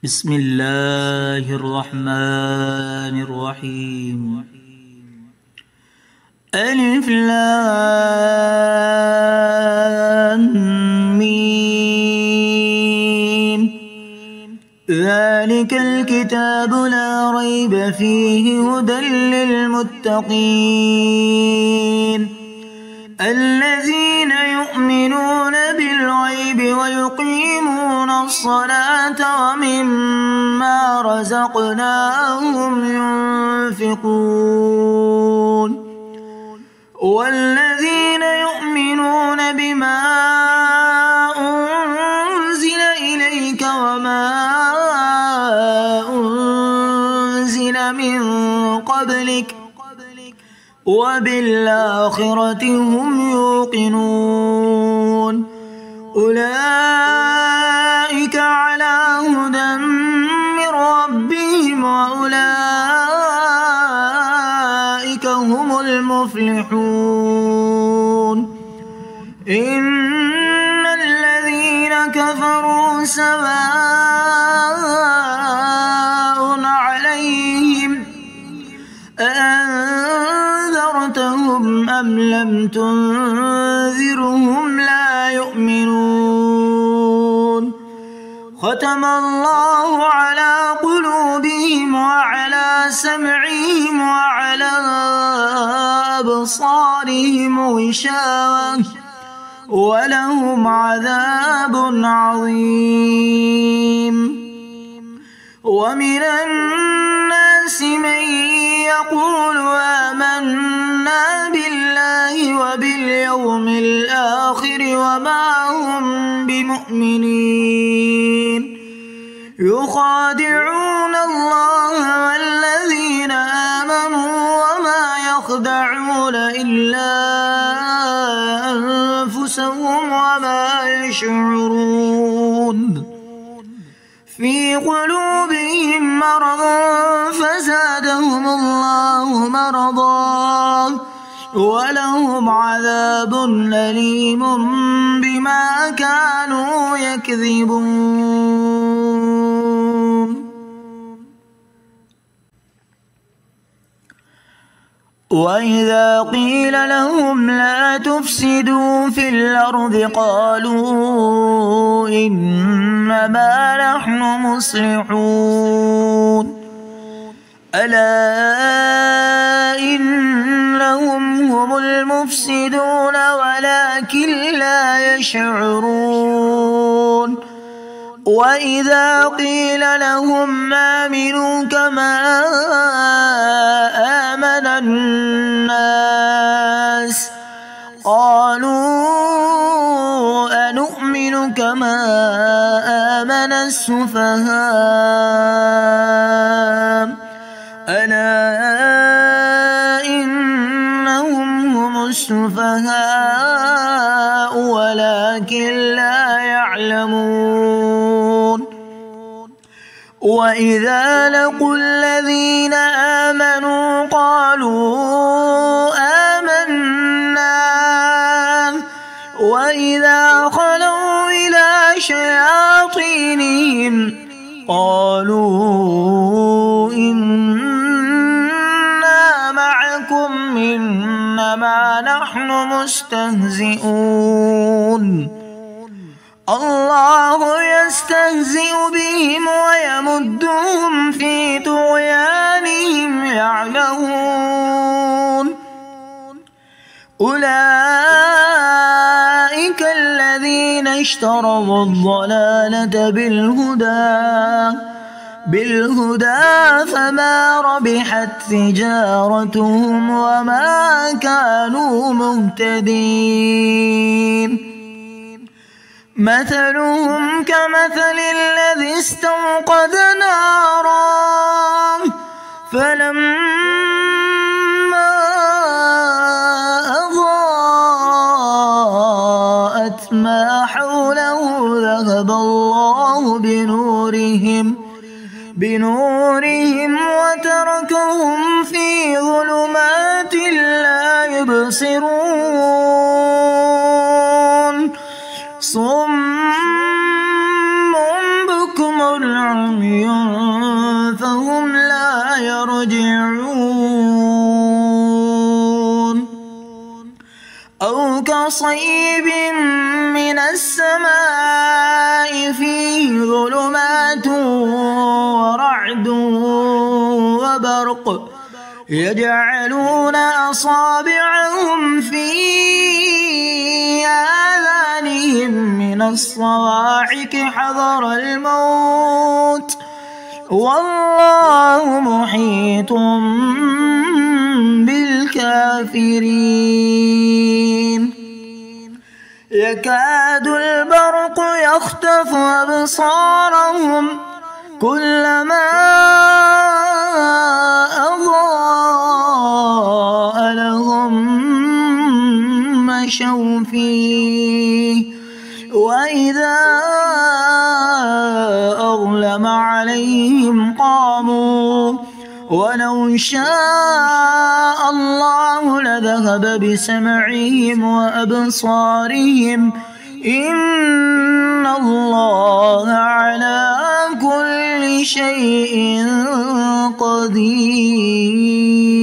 بسم الله الرحمن الرحيم. ألف لام ميم. ذلك الكتاب لا ريب فيه هدى للمتقين الذين يؤمنون بالغيب ويقيمون الصلاة ومما رزقناهم ينفقون والذين يؤمنون بما أنزل إليك وما أنزل من قبلك وبالآخرة هم يوقنون أولئك على هدى من ربهم وأولئك هم المفلحون. إن الذين كفروا سواء عليهم أأنذرتهم أم لم تنذرهم لا يؤمنون. ختم الله على قلوبهم وعلى سمعهم وعلى أبصارهم غشاوة ولهم عذاب عظيم. ومن الناس من يقول آمنا بالله وباليوم الآخر وما هم بمؤمنين يخادعون الله والذين آمنوا وما يخدعون إلا أنفسهم وما يشعرون. في قلوبهم مرض فزادهم الله مرضا ولهم عذاب أليم بما كانوا يكذبون. وإذا قيل لهم لا تفسدوا في الأرض قالوا إنما نحن مصلحون ألا إنهم هم المفسدون ولكن لا يشعرون. وإذا قيل لهم آمنوا كما آمن الناس قالوا أنؤمن كما آمن السفهاء ألا إنهم هم السفهاء ولكن لا يعلمون. وإذا لقوا الذين آمنوا قالوا آمنا وإذا خلوا إلى شياطينهم قالوا إنا معكم إنما نحن مستهزئون. الله يستهزئ بهم ويمدهم في طغيانهم يعمهون. أولئك الذين اشتروا الضلالة بالهدى فما ربحت تجارتهم وما كانوا مهتدين. مثلهم كمثل الذي استوقد نارا فلما أضاءت ما حوله ذهب الله بنورهم وتركهم في ظلمات لا يبصرون. صم بكم عمي كصيب من السماء فيه ظلمات ورعد وبرق يجعلون أصابعهم في آذانهم من الصواعق حذر الموت والله محيط بالكافرين. يكاد البرق يخطف أبصارهم كلما أضاء لهم مشوا فيه وإذا أظلم عليهم قاموا ولو شاء الله لذهب بسمعهم وأبصارهم إن الله على كل شيء قدير.